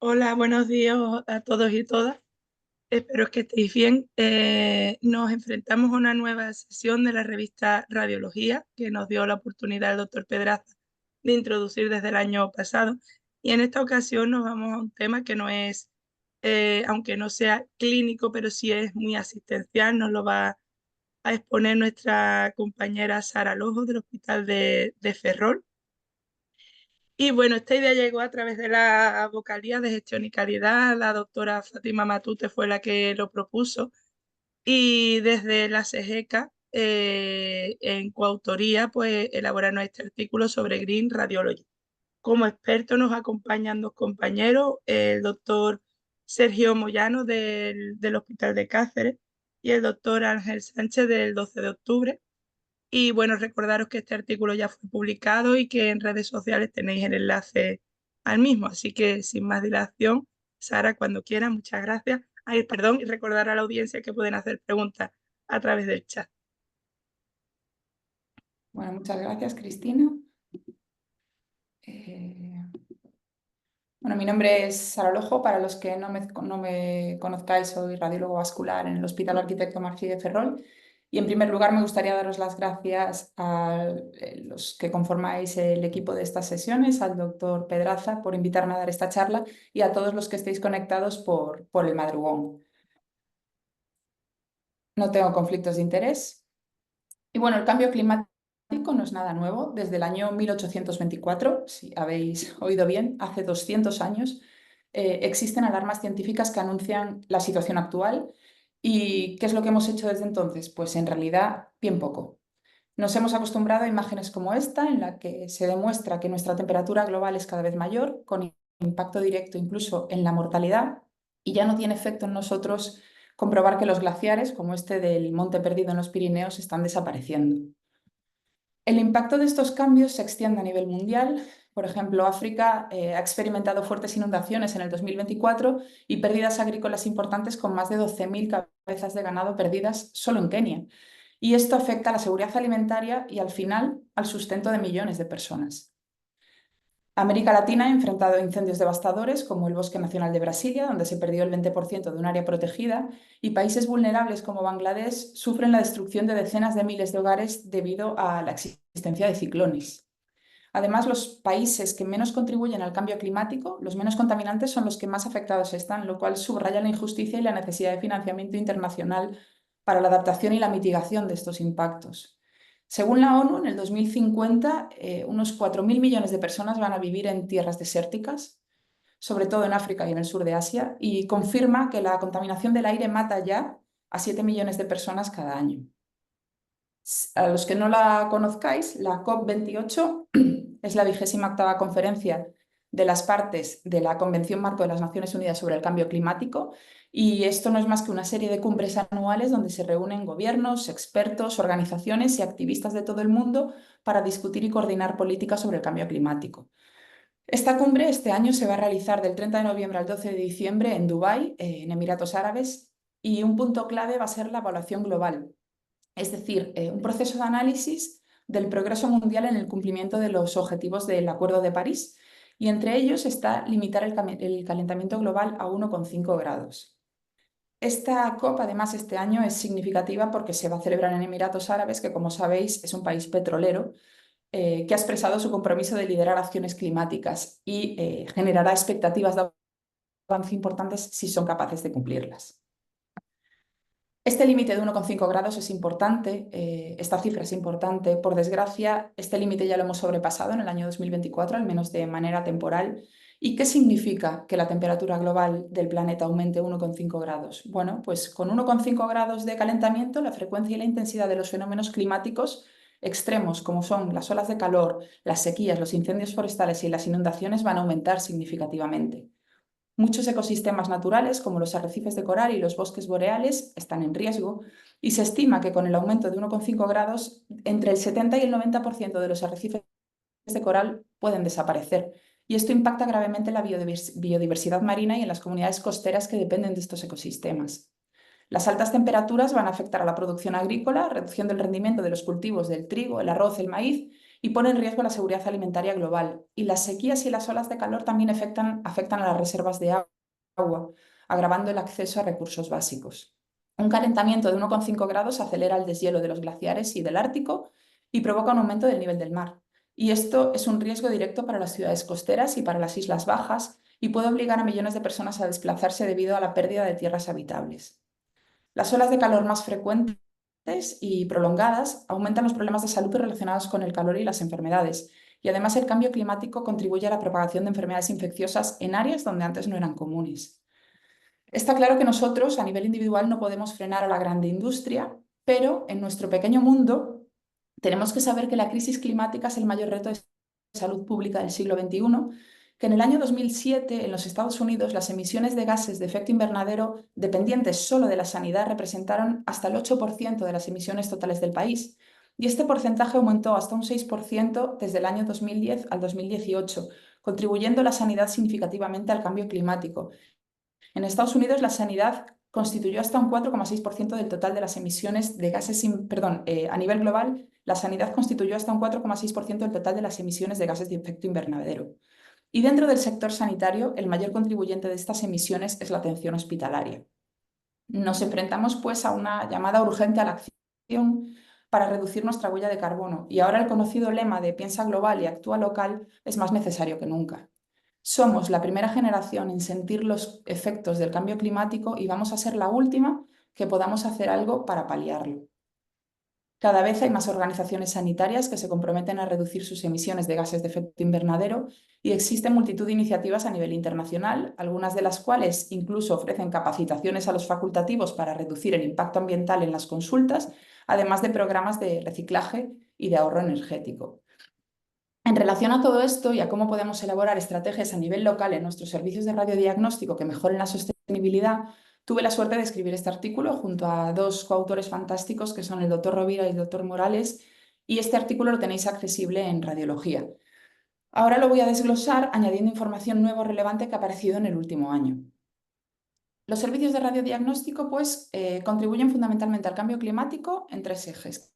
Hola, buenos días a todos y todas. Espero que estéis bien. Nos enfrentamos a una nueva sesión de la revista Radiología que nos dio la oportunidad el doctor Pedraza de introducir desde el año pasado. Y en esta ocasión nos vamos a un tema que no es, aunque no sea clínico, pero sí es muy asistencial. Nos lo va a exponer nuestra compañera Sara Lojo del Hospital de Ferrol. Y bueno, esta idea llegó a través de la vocalía de gestión y calidad. La doctora Fátima Matute fue la que lo propuso. Y desde la CEGECA, en coautoría, pues elaboraron este artículo sobre Green Radiology. Como experto nos acompañan dos compañeros, el doctor Sergio Moyano del Hospital de Cáceres y el doctor Ángel Sánchez del 12 de octubre. Y bueno, recordaros que este artículo ya fue publicado y que en redes sociales tenéis el enlace al mismo. Así que sin más dilación, Sara, cuando quieras, muchas gracias. Ay, perdón, y recordar a la audiencia que pueden hacer preguntas a través del chat. Bueno, muchas gracias, Cristina. Eh, bueno, mi nombre es Sara Lojo. Para los que no me conozcáis, soy radiólogo vascular en el Hospital Arquitecto Martí de Ferrol. Y en primer lugar me gustaría daros las gracias a los que conformáis el equipo de estas sesiones, al doctor Pedraza por invitarme a dar esta charla y a todos los que estéis conectados por el madrugón. No tengo conflictos de interés. Y bueno, el cambio climático no es nada nuevo. Desde el año 1824, si habéis oído bien, hace 200 años, existen alarmas científicas que anuncian la situación actual. ¿Y qué es lo que hemos hecho desde entonces? Pues en realidad, bien poco. Nos hemos acostumbrado a imágenes como esta, en la que se demuestra que nuestra temperatura global es cada vez mayor, con impacto directo incluso en la mortalidad, y ya no tiene efecto en nosotros comprobar que los glaciares, como este del Monte Perdido en los Pirineos, están desapareciendo. El impacto de estos cambios se extiende a nivel mundial. Por ejemplo, África ha experimentado fuertes inundaciones en el 2024 y pérdidas agrícolas importantes con más de 12.000 cabezas de ganado perdidas solo en Kenia. Y esto afecta a la seguridad alimentaria y al final al sustento de millones de personas. América Latina ha enfrentado incendios devastadores como el Bosque Nacional de Brasilia, donde se perdió el 20% de un área protegida, y países vulnerables como Bangladesh sufren la destrucción de decenas de miles de hogares debido a la existencia de ciclones. Además, los países que menos contribuyen al cambio climático, los menos contaminantes, son los que más afectados están, lo cual subraya la injusticia y la necesidad de financiamiento internacional para la adaptación y la mitigación de estos impactos. Según la ONU, en el 2050, unos 4.000 millones de personas van a vivir en tierras desérticas, sobre todo en África y en el sur de Asia, y confirma que la contaminación del aire mata ya a 7 millones de personas cada año. A los que no la conozcáis, la COP28 es la 28ª conferencia de las partes de la Convención Marco de las Naciones Unidas sobre el Cambio Climático, y esto no es más que una serie de cumbres anuales donde se reúnen gobiernos, expertos, organizaciones y activistas de todo el mundo para discutir y coordinar políticas sobre el cambio climático. Esta cumbre este año se va a realizar del 30 de noviembre al 12 de diciembre en Dubái, en Emiratos Árabes, y un punto clave va a ser la evaluación global, es decir, un proceso de análisis del progreso mundial en el cumplimiento de los objetivos del Acuerdo de París, y entre ellos está limitar el calentamiento global a 1,5 grados. Esta COP, además, este año es significativa porque se va a celebrar en Emiratos Árabes, que, como sabéis, es un país petrolero, que ha expresado su compromiso de liderar acciones climáticas y generará expectativas de avance importantes si son capaces de cumplirlas. Este límite de 1,5 grados es importante, esta cifra es importante. Por desgracia, este límite ya lo hemos sobrepasado en el año 2024, al menos de manera temporal. ¿Y qué significa que la temperatura global del planeta aumente 1,5 grados? Bueno, pues con 1,5 grados de calentamiento, la frecuencia y la intensidad de los fenómenos climáticos extremos, como son las olas de calor, las sequías, los incendios forestales y las inundaciones, van a aumentar significativamente. Muchos ecosistemas naturales, como los arrecifes de coral y los bosques boreales, están en riesgo, y se estima que con el aumento de 1,5 grados, entre el 70 y el 90% de los arrecifes de coral pueden desaparecer. Y esto impacta gravemente en la biodiversidad marina y en las comunidades costeras que dependen de estos ecosistemas. Las altas temperaturas van a afectar a la producción agrícola, reduciendo el rendimiento de los cultivos del trigo, el arroz, el maíz, y pone en riesgo la seguridad alimentaria global. Y las sequías y las olas de calor también afectan a las reservas de agua, agravando el acceso a recursos básicos. Un calentamiento de 1,5 grados acelera el deshielo de los glaciares y del Ártico y provoca un aumento del nivel del mar. Y esto es un riesgo directo para las ciudades costeras y para las islas bajas y puede obligar a millones de personas a desplazarse debido a la pérdida de tierras habitables. Las olas de calor más frecuentes y prolongadas aumentan los problemas de salud relacionados con el calor y las enfermedades. Y además el cambio climático contribuye a la propagación de enfermedades infecciosas en áreas donde antes no eran comunes. Está claro que nosotros, a nivel individual, no podemos frenar a la grande industria, pero en nuestro pequeño mundo tenemos que saber que la crisis climática es el mayor reto de salud pública del siglo XXI, que en el año 2007 en los Estados Unidos las emisiones de gases de efecto invernadero dependientes solo de la sanidad representaron hasta el 8% de las emisiones totales del país. Y este porcentaje aumentó hasta un 6% desde el año 2010 al 2018, contribuyendo la sanidad significativamente al cambio climático. En Estados Unidos, la sanidad constituyó hasta un 4,6% del total de las emisiones de gases, a nivel global, la sanidad constituyó hasta un 4,6% del total de las emisiones de gases de efecto invernadero. Y dentro del sector sanitario, el mayor contribuyente de estas emisiones es la atención hospitalaria. Nos enfrentamos, pues, a una llamada urgente a la acción para reducir nuestra huella de carbono, y ahora el conocido lema de piensa global y actúa local es más necesario que nunca. Somos la primera generación en sentir los efectos del cambio climático y vamos a ser la última que podamos hacer algo para paliarlo. Cada vez hay más organizaciones sanitarias que se comprometen a reducir sus emisiones de gases de efecto invernadero y existe multitud de iniciativas a nivel internacional, algunas de las cuales incluso ofrecen capacitaciones a los facultativos para reducir el impacto ambiental en las consultas, además de programas de reciclaje y de ahorro energético. En relación a todo esto y a cómo podemos elaborar estrategias a nivel local en nuestros servicios de radiodiagnóstico que mejoren la sostenibilidad, tuve la suerte de escribir este artículo junto a dos coautores fantásticos que son el doctor Rovira y el doctor Morales, y este artículo lo tenéis accesible en Radiología. Ahora lo voy a desglosar añadiendo información nueva o relevante que ha aparecido en el último año. Los servicios de radiodiagnóstico contribuyen fundamentalmente al cambio climático en tres ejes,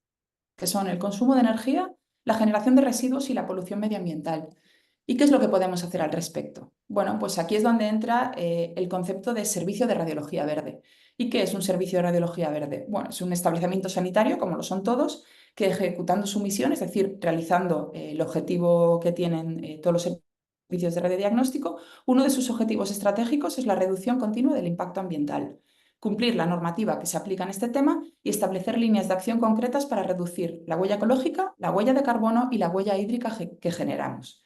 que son el consumo de energía, la generación de residuos y la polución medioambiental. ¿Y qué es lo que podemos hacer al respecto? Bueno, pues aquí es donde entra el concepto de servicio de radiología verde. ¿Y qué es un servicio de radiología verde? Bueno, es un establecimiento sanitario, como lo son todos, que ejecutando su misión, es decir, realizando el objetivo que tienen todos los servicios de radiodiagnóstico, uno de sus objetivos estratégicos es la reducción continua del impacto ambiental, cumplir la normativa que se aplica en este tema y establecer líneas de acción concretas para reducir la huella ecológica, la huella de carbono y la huella hídrica que generamos.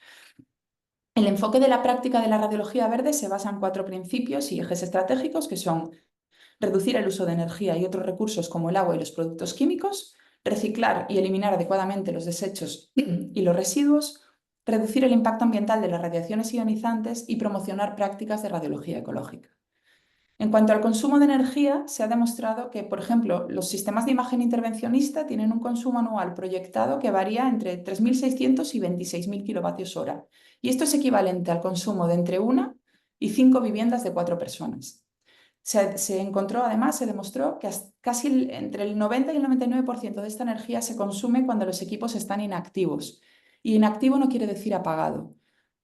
El enfoque de la práctica de la radiología verde se basa en 4 principios y ejes estratégicos que son reducir el uso de energía y otros recursos como el agua y los productos químicos, reciclar y eliminar adecuadamente los desechos y los residuos, reducir el impacto ambiental de las radiaciones ionizantes y promocionar prácticas de radiología ecológica. En cuanto al consumo de energía, se ha demostrado que, por ejemplo, los sistemas de imagen intervencionista tienen un consumo anual proyectado que varía entre 3.600 y 26.000 kilovatios hora. Y esto es equivalente al consumo de entre 1 y 5 viviendas de 4 personas. Se encontró, además, se demostró que casi entre el 90 y el 99% de esta energía se consume cuando los equipos están inactivos. Y inactivo no quiere decir apagado.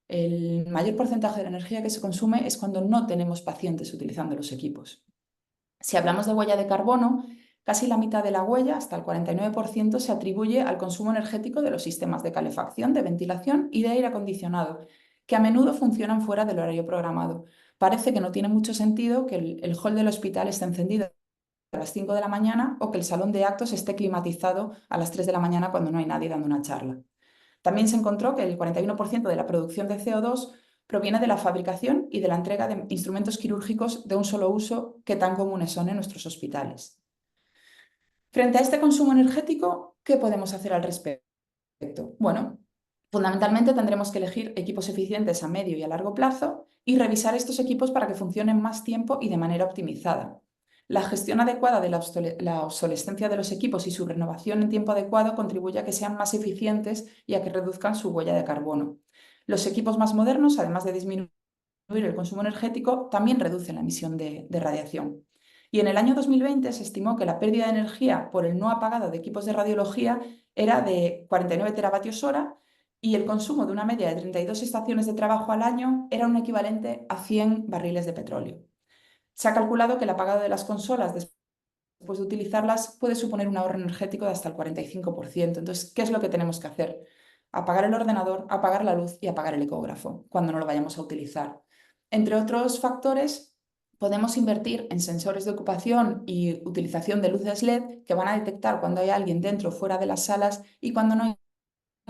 El mayor porcentaje de la energía que se consume es cuando no tenemos pacientes utilizando los equipos. Si hablamos de huella de carbono, casi la mitad de la huella, hasta el 49%, se atribuye al consumo energético de los sistemas de calefacción, de ventilación y de aire acondicionado, que a menudo funcionan fuera del horario programado. Parece que no tiene mucho sentido que el hall del hospital esté encendido a las 5 de la mañana o que el salón de actos esté climatizado a las 3 de la mañana cuando no hay nadie dando una charla. También se encontró que el 41% de la producción de CO2 proviene de la fabricación y de la entrega de instrumentos quirúrgicos de un solo uso que tan comunes son en nuestros hospitales. Frente a este consumo energético, ¿qué podemos hacer al respecto? Bueno, fundamentalmente tendremos que elegir equipos eficientes a medio y a largo plazo y revisar estos equipos para que funcionen más tiempo y de manera optimizada. La gestión adecuada de la obsolescencia de los equipos y su renovación en tiempo adecuado contribuye a que sean más eficientes y a que reduzcan su huella de carbono. Los equipos más modernos, además de disminuir el consumo energético, también reducen la emisión de radiación. Y en el año 2020 se estimó que la pérdida de energía por el no apagado de equipos de radiología era de 49 teravatios hora y el consumo de una media de 32 estaciones de trabajo al año era un equivalente a 100 barriles de petróleo. Se ha calculado que el apagado de las consolas después de utilizarlas puede suponer un ahorro energético de hasta el 45%. Entonces, ¿qué es lo que tenemos que hacer? Apagar el ordenador, apagar la luz y apagar el ecógrafo cuando no lo vayamos a utilizar. Entre otros factores, podemos invertir en sensores de ocupación y utilización de luces LED que van a detectar cuando hay alguien dentro o fuera de las salas y cuando no hay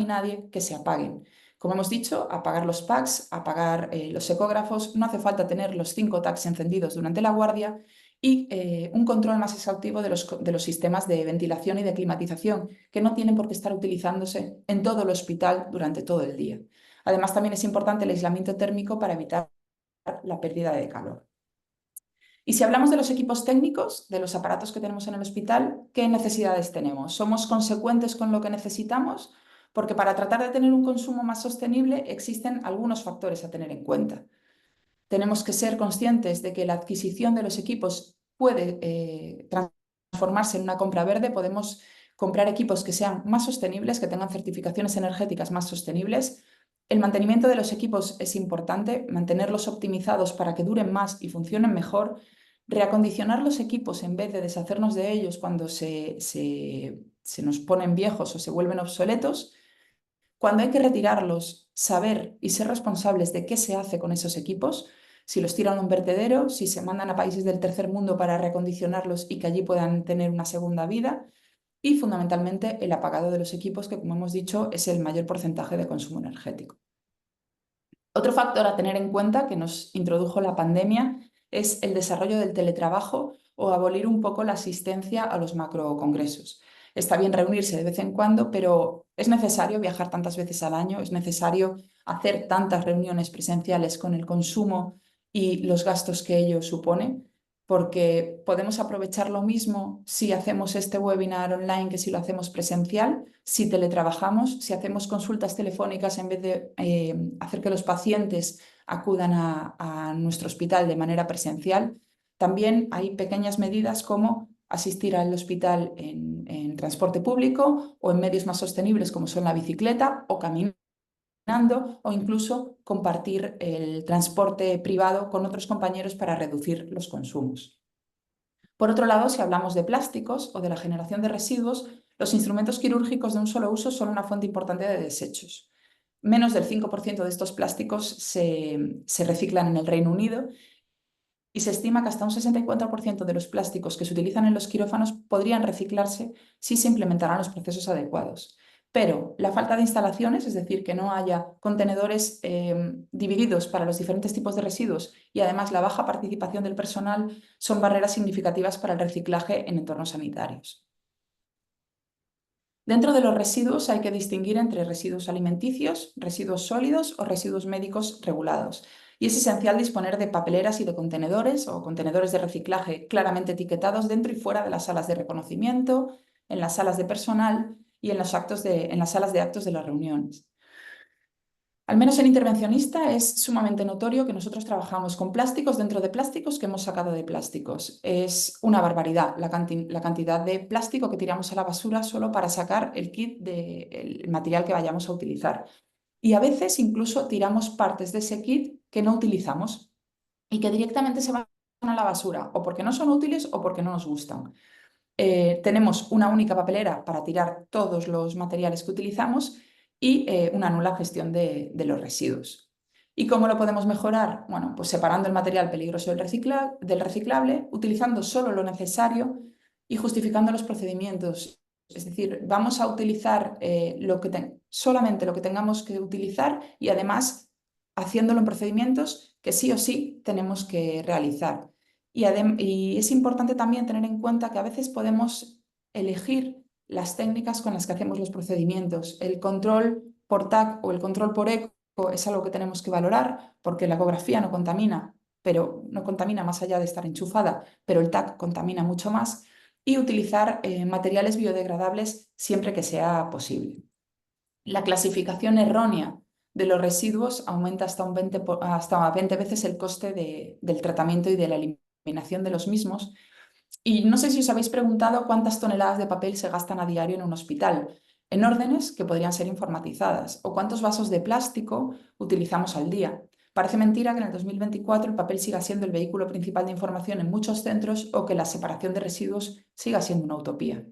nadie, que se apaguen. Como hemos dicho, apagar los packs, apagar los ecógrafos, no hace falta tener los 5 tags encendidos durante la guardia y un control más exhaustivo de los sistemas de ventilación y de climatización, que no tienen por qué estar utilizándose en todo el hospital durante todo el día. Además, también es importante el aislamiento térmico para evitar la pérdida de calor. Y si hablamos de los equipos técnicos, de los aparatos que tenemos en el hospital, ¿qué necesidades tenemos? ¿Somos consecuentes con lo que necesitamos? Porque para tratar de tener un consumo más sostenible existen algunos factores a tener en cuenta. Tenemos que ser conscientes de que la adquisición de los equipos puede transformarse en una compra verde. Podemos comprar equipos que sean más sostenibles, que tengan certificaciones energéticas más sostenibles. El mantenimiento de los equipos es importante, mantenerlos optimizados para que duren más y funcionen mejor. Reacondicionar los equipos en vez de deshacernos de ellos cuando se nos ponen viejos o se vuelven obsoletos. Cuando hay que retirarlos, saber y ser responsables de qué se hace con esos equipos, si los tiran a un vertedero, si se mandan a países del tercer mundo para reacondicionarlos y que allí puedan tener una segunda vida, y fundamentalmente el apagado de los equipos, que como hemos dicho es el mayor porcentaje de consumo energético. Otro factor a tener en cuenta que nos introdujo la pandemia es el desarrollo del teletrabajo o abolir un poco la asistencia a los macrocongresos. Está bien reunirse de vez en cuando, pero es necesario viajar tantas veces al año, es necesario hacer tantas reuniones presenciales con el consumo y los gastos que ello supone, porque podemos aprovechar lo mismo si hacemos este webinar online que si lo hacemos presencial, si teletrabajamos, si hacemos consultas telefónicas en vez de hacer que los pacientes acudan a nuestro hospital de manera presencial. También hay pequeñas medidas como asistir al hospital en transporte público o en medios más sostenibles como son la bicicleta o caminando o incluso compartir el transporte privado con otros compañeros para reducir los consumos. Por otro lado, si hablamos de plásticos o de la generación de residuos, los instrumentos quirúrgicos de un solo uso son una fuente importante de desechos. Menos del 5% de estos plásticos se reciclan en el Reino Unido y se estima que hasta un 64% de los plásticos que se utilizan en los quirófanos podrían reciclarse si se implementaran los procesos adecuados. Pero la falta de instalaciones, es decir, que no haya contenedores divididos para los diferentes tipos de residuos y además la baja participación del personal son barreras significativas para el reciclaje en entornos sanitarios. Dentro de los residuos hay que distinguir entre residuos alimenticios, residuos sólidos o residuos médicos regulados. Y es esencial disponer de papeleras y de contenedores o contenedores de reciclaje claramente etiquetados dentro y fuera de las salas de reconocimiento, en las salas de personal y en las salas de actos de las reuniones. Al menos en intervencionista es sumamente notorio que nosotros trabajamos con plásticos dentro de plásticos que hemos sacado de plásticos. Es una barbaridad la cantidad de plástico que tiramos a la basura solo para sacar el kit del material que vayamos a utilizar. Y a veces incluso tiramos partes de ese kit que no utilizamos y que directamente se van a la basura, o porque no son útiles o porque no nos gustan. Tenemos una única papelera para tirar todos los materiales que utilizamos y una nula gestión de los residuos. ¿Y cómo lo podemos mejorar? Bueno, pues separando el material peligroso del reciclable, utilizando solo lo necesario y justificando los procedimientos. Es decir, vamos a utilizar solamente lo que tengamos que utilizar y además haciéndolo en procedimientos que sí o sí tenemos que realizar. Y es importante también tener en cuenta que a veces podemos elegir las técnicas con las que hacemos los procedimientos. El control por TAC o el control por eco es algo que tenemos que valorar porque la ecografía no contamina, pero no contamina más allá de estar enchufada, pero el TAC contamina mucho más. Y utilizar materiales biodegradables siempre que sea posible. La clasificación errónea de los residuos aumenta hasta 20 veces el coste del tratamiento y de la eliminación de los mismos. Y no sé si os habéis preguntado cuántas toneladas de papel se gastan a diario en un hospital, en órdenes que podrían ser informatizadas, o cuántos vasos de plástico utilizamos al día. Parece mentira que en el 2024 el papel siga siendo el vehículo principal de información en muchos centros o que la separación de residuos siga siendo una utopía.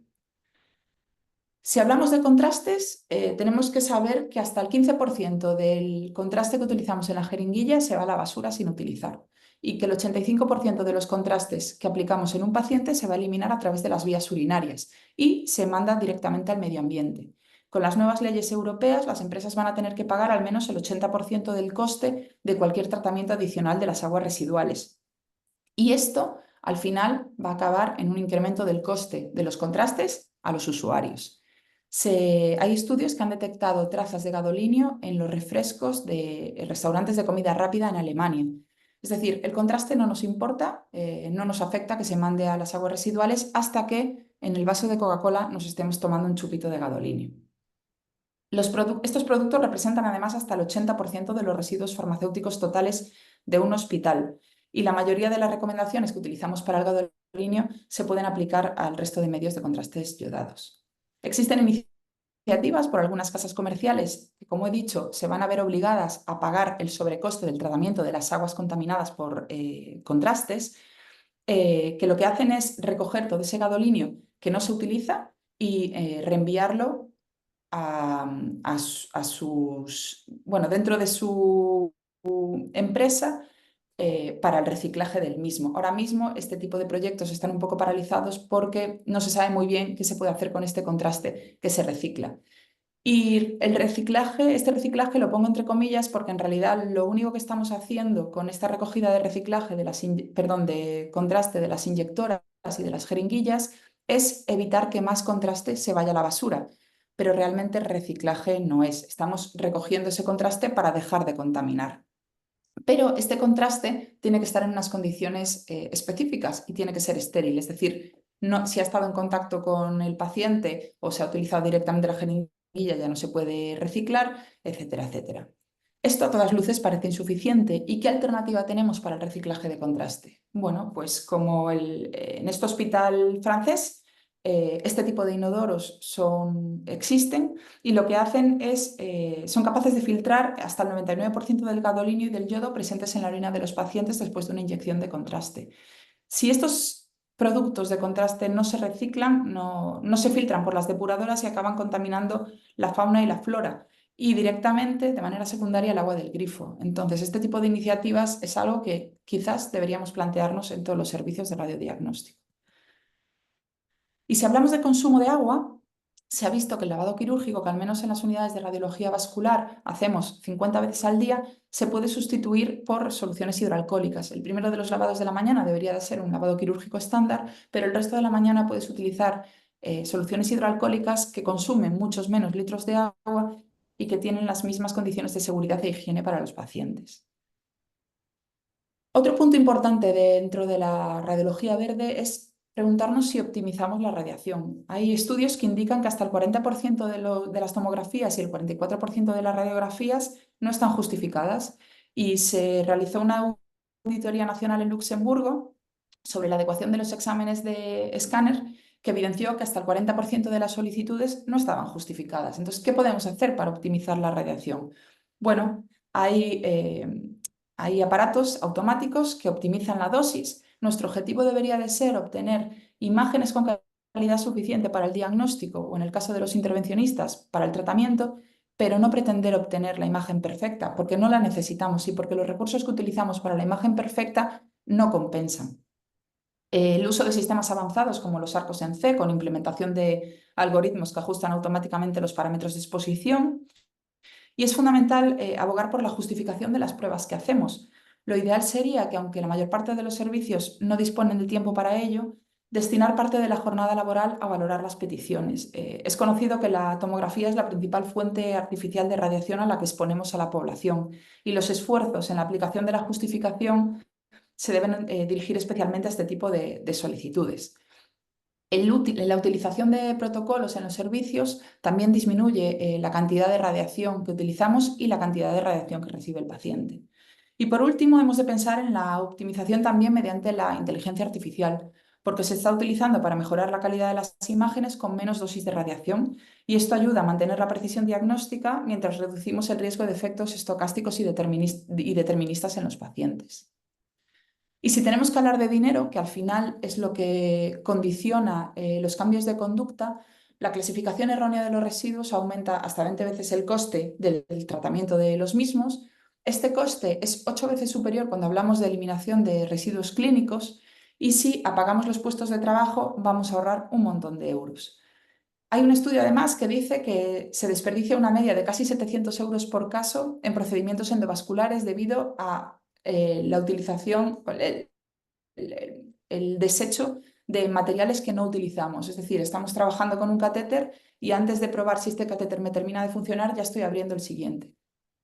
Si hablamos de contrastes, tenemos que saber que hasta el 15% del contraste que utilizamos en la jeringuilla se va a la basura sin utilizar y que el 85% de los contrastes que aplicamos en un paciente se va a eliminar a través de las vías urinarias y se manda directamente al medio ambiente. Con las nuevas leyes europeas, las empresas van a tener que pagar al menos el 80% del coste de cualquier tratamiento adicional de las aguas residuales. Y esto, al final, va a acabar en un incremento del coste de los contrastes a los usuarios. Hay estudios que han detectado trazas de gadolinio en los refrescos de restaurantes de comida rápida en Alemania. Es decir, el contraste no nos importa, no nos afecta que se mande a las aguas residuales hasta que en el vaso de Coca-Cola nos estemos tomando un chupito de gadolinio. Estos productos representan además hasta el 80% de los residuos farmacéuticos totales de un hospital y la mayoría de las recomendaciones que utilizamos para el gadolinio se pueden aplicar al resto de medios de contrastes yodados. Existen iniciativas por algunas casas comerciales que, como he dicho, se van a ver obligadas a pagar el sobrecoste del tratamiento de las aguas contaminadas por contrastes, que lo que hacen es recoger todo ese gadolinio que no se utiliza y reenviarlo dentro de su empresa para el reciclaje del mismo. Ahora mismo este tipo de proyectos están un poco paralizados porque no se sabe muy bien qué se puede hacer con este contraste que se recicla. Y este reciclaje lo pongo entre comillas porque en realidad lo único que estamos haciendo con esta recogida de reciclaje de contraste de las inyectoras y de las jeringuillas es evitar que más contraste se vaya a la basura, pero realmente reciclaje no es. Estamos recogiendo ese contraste para dejar de contaminar. Pero este contraste tiene que estar en unas condiciones específicas y tiene que ser estéril, es decir, no, si ha estado en contacto con el paciente o se ha utilizado directamente la jeringuilla ya no se puede reciclar, etcétera, etcétera. Esto a todas luces parece insuficiente. ¿Y qué alternativa tenemos para el reciclaje de contraste? Bueno, pues como en este hospital francés, este tipo de inodoros existen y lo que hacen es, son capaces de filtrar hasta el 99% del gadolinio y del yodo presentes en la orina de los pacientes después de una inyección de contraste. Si estos productos de contraste no se reciclan, no se filtran por las depuradoras y acaban contaminando la fauna y la flora y directamente, de manera secundaria, el agua del grifo. Entonces, este tipo de iniciativas es algo que quizás deberíamos plantearnos en todos los servicios de radiodiagnóstico. Y si hablamos de consumo de agua, se ha visto que el lavado quirúrgico, que al menos en las unidades de radiología vascular hacemos 50 veces al día, se puede sustituir por soluciones hidroalcohólicas. El primero de los lavados de la mañana debería de ser un lavado quirúrgico estándar, pero el resto de la mañana puedes utilizar soluciones hidroalcohólicas que consumen muchos menos litros de agua y que tienen las mismas condiciones de seguridad e higiene para los pacientes. Otro punto importante dentro de la radiología verde es preguntarnos si optimizamos la radiación. Hay estudios que indican que hasta el 40% de las tomografías y el 44% de las radiografías no están justificadas y se realizó una auditoría nacional en Luxemburgo sobre la adecuación de los exámenes de escáner que evidenció que hasta el 40% de las solicitudes no estaban justificadas. Entonces, ¿qué podemos hacer para optimizar la radiación? Bueno, hay aparatos automáticos que optimizan la dosis. Nuestro objetivo debería de ser obtener imágenes con calidad suficiente para el diagnóstico o, en el caso de los intervencionistas, para el tratamiento, pero no pretender obtener la imagen perfecta, porque no la necesitamos y porque los recursos que utilizamos para la imagen perfecta no compensan. El uso de sistemas avanzados como los arcos en C, con implementación de algoritmos que ajustan automáticamente los parámetros de exposición, y es fundamental abogar por la justificación de las pruebas que hacemos. Lo ideal sería que, aunque la mayor parte de los servicios no disponen de tiempo para ello, destinar parte de la jornada laboral a valorar las peticiones. Es conocido que la tomografía es la principal fuente artificial de radiación a la que exponemos a la población y los esfuerzos en la aplicación de la justificación se deben dirigir especialmente a este tipo de solicitudes. La utilización de protocolos en los servicios también disminuye la cantidad de radiación que utilizamos y la cantidad de radiación que recibe el paciente. Y por último, hemos de pensar en la optimización también mediante la inteligencia artificial. porque se está utilizando para mejorar la calidad de las imágenes con menos dosis de radiación y esto ayuda a mantener la precisión diagnóstica mientras reducimos el riesgo de efectos estocásticos y deterministas en los pacientes. Y si tenemos que hablar de dinero, que al final es lo que condiciona los cambios de conducta, la clasificación errónea de los residuos aumenta hasta 20 veces el coste del tratamiento de los mismos. Este coste es 8 veces superior cuando hablamos de eliminación de residuos clínicos y si apagamos los puestos de trabajo vamos a ahorrar un montón de euros. Hay un estudio además que dice que se desperdicia una media de casi 700 euros por caso en procedimientos endovasculares debido a la utilización, el desecho de materiales que no utilizamos. Es decir, estamos trabajando con un catéter y antes de probar si este catéter me termina de funcionar, ya estoy abriendo el siguiente.